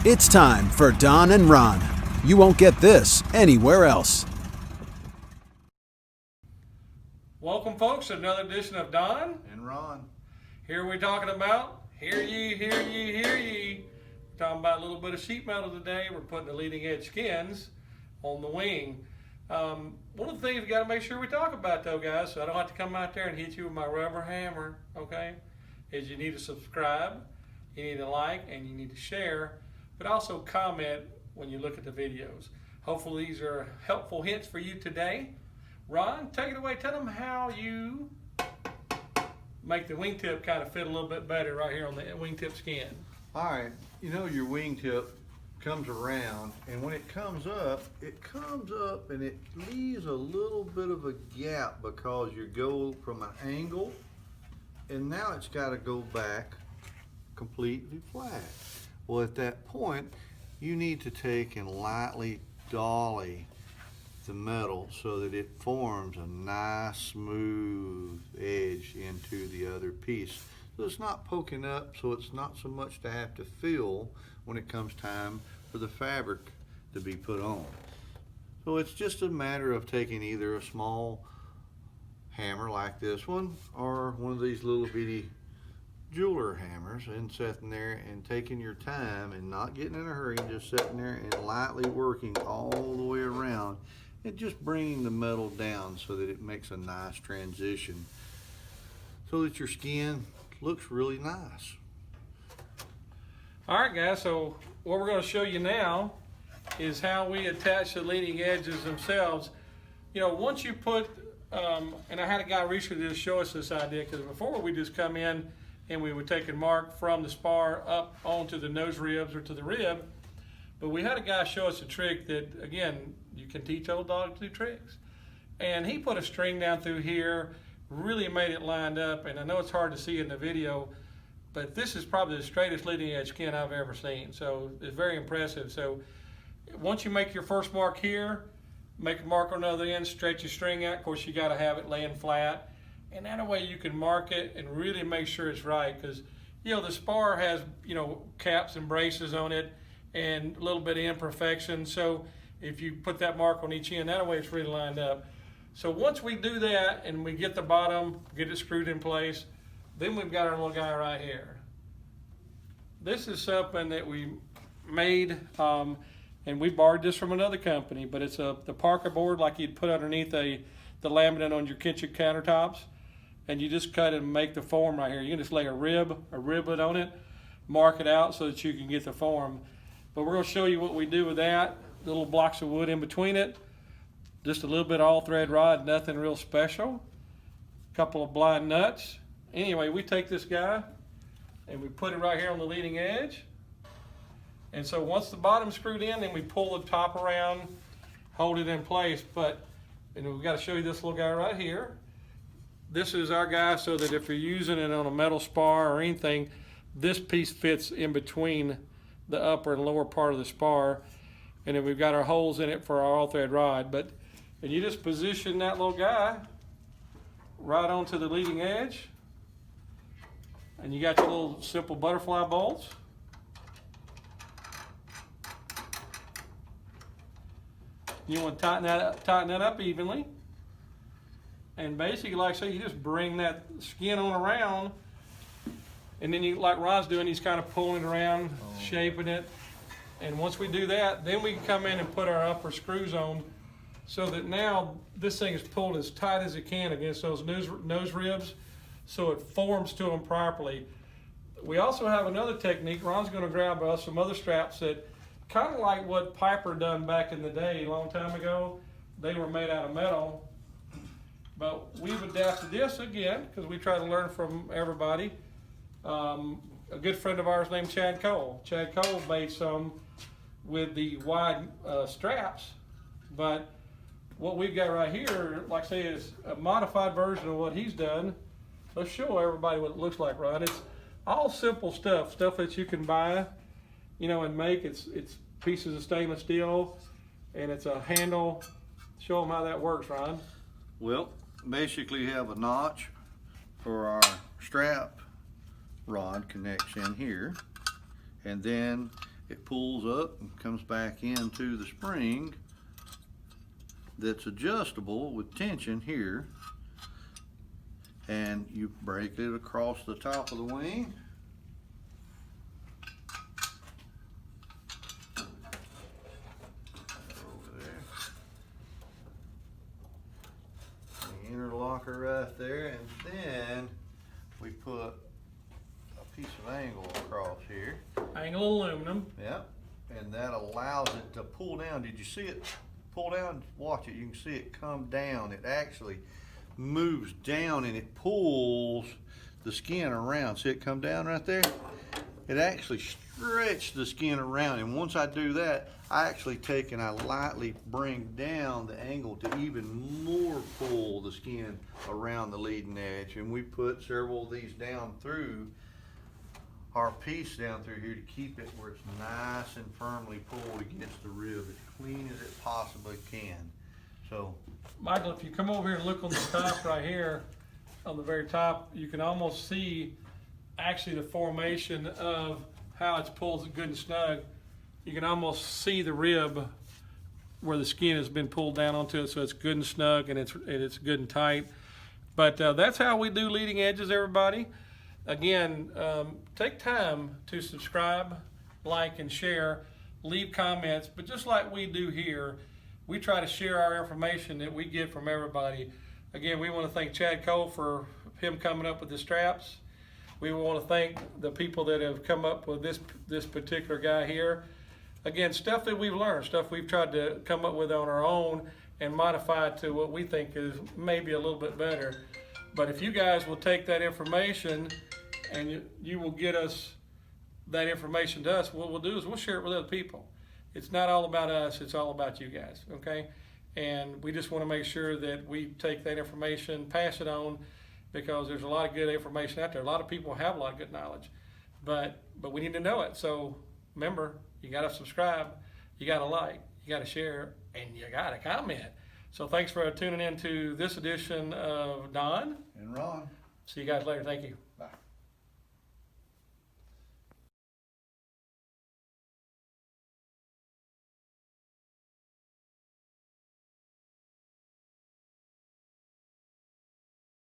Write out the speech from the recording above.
It's time for Don and Ron. You won't get this anywhere else. Welcome, folks, to another edition of Don and Ron. Here we're talking about hear ye, hear ye, hear ye. We're talking about a little bit of sheet metal today. We're putting the leading edge skins on the wing. One of the things we got to make sure we talk about, though, guys, so I don't have to come out there and hit you with my rubber hammer, okay, is you need to subscribe, you need to like, and you need to share, but also comment when you look at the videos. Hopefully these are helpful hints for you today. Ron, take it away. Tell them how you make the wingtip kind of fit a little bit better right here on the wingtip skin. All right, you know your wingtip comes around, and when it comes up and it leaves a little bit of a gap because you go from an angle, and now it's got to go back completely flat. Well, at that point, you need to take and lightly dolly the metal so that it forms a nice smooth edge into the other piece. So it's not poking up, so it's not so much to have to feel when it comes time for the fabric to be put on. So it's just a matter of taking either a small hammer like this one or one of these little bitty jeweler hammers and sitting there and taking your time and not getting in a hurry, just sitting there and lightly working all the way around and just bringing the metal down so that it makes a nice transition so that your skin looks really nice. All right, guys, so what we're going to show you now is how we attach the leading edges themselves. You know, once you put, and I had a guy recently just show us this idea, because before we just come in and we would take and mark from the spar up onto the nose ribs or to the rib, but we had a guy show us a trick that, again, you can teach old dogs to do tricks. And he put a string down through here, really made it lined up, and I know it's hard to see in the video, but this is probably the straightest leading edge skin I've ever seen. So it's very impressive. So once you make your first mark here, make a mark on the other end, stretch your string out. Of course, you got to have it laying flat. And that way you can mark it and really make sure it's right. Because, you know, the spar has, you know, caps and braces on it and a little bit of imperfection. So if you put that mark on each end, that way it's really lined up. So once we do that and we get the bottom, get it screwed in place, then we've got our little guy right here. This is something that we made, and we borrowed this from another company, but it's the Parker board like you'd put underneath the laminate on your kitchen countertops, and you just cut and make the form right here. You can just lay a riblet on it, mark it out so that you can get the form. But we're going to show you what we do with that. Little blocks of wood in between it, just a little bit of all thread rod, nothing real special. A couple of blind nuts. Anyway, we take this guy and we put it right here on the leading edge. And so once the bottom's screwed in, then we pull the top around, hold it in place. But and we've got to show you this little guy right here. This is our guy so that if you're using it on a metal spar or anything, this piece fits in between the upper and lower part of the spar. And then we've got our holes in it for our all thread rod. And you just position that little guy right onto the leading edge. And you got your little simple butterfly bolts. You want to tighten that up evenly. And basically, like I say, you just bring that skin on around, and then you, like Ron's doing, he's kind of pulling it around, shaping it. And once we do that, then we can come in and put our upper screws on so that now this thing is pulled as tight as it can against those nose ribs so it forms to them properly. We also have another technique. Ron's going to grab us some other straps that kind of like what Piper done back in the day, a long time ago. They were made out of metal. But we've adapted this again because we try to learn from everybody. A good friend of ours named Chad Cole. Chad Cole made some with the wide straps, but what we've got right here, like I say, is a modified version of what he's done. Let's show everybody what it looks like, Ron. It's all simple stuff that you can buy, you know, and make. It's pieces of stainless steel, and it's a handle. Show them how that works, Ron. Well, basically you have a notch for our strap rod connection here, and then it pulls up and comes back into the spring that's adjustable with tension here, and you break it across the top of the wing. Over there. The interlocker right there, and then we put a piece of angle across here. Angle aluminum. Yep, and that allows it to pull down. Did you see it pull down? Watch it, you can see it come down. It actually moves down and it pulls the skin around. See it come down right there? It actually stretched the skin around, and once I do that, I actually take and I lightly bring down the angle to even more pull the skin around the leading edge. And we put several of these down through our piece down through here to keep it where it's nice and firmly pulled against the rib, as clean as it possibly can. So, Michael, if you come over here and look on the top right here, on the very top, you can almost see actually the formation of how it's pulled good and snug. You can almost see the rib where the skin has been pulled down onto it, so it's good and snug and it's good and tight. But that's how we do leading edges, everybody. Again, take time to subscribe, like, and share, leave comments, but just like we do here, we try to share our information that we get from everybody. Again, we want to thank Chad Cole for him coming up with the straps. We want to thank the people that have come up with this particular guy here. Again, stuff that we've learned, stuff we've tried to come up with on our own and modify it to what we think is maybe a little bit better. But if you guys will take that information and you will get us that information to us, what we'll do is we'll share it with other people. It's not all about us, it's all about you guys, okay? And we just want to make sure that we take that information, pass it on, because there's a lot of good information out there. A lot of people have a lot of good knowledge, but we need to know it. So remember, you got to subscribe, you got to like, you got to share, and you got to comment. So thanks for tuning in to this edition of Don and Ron. See you guys later. Thank you.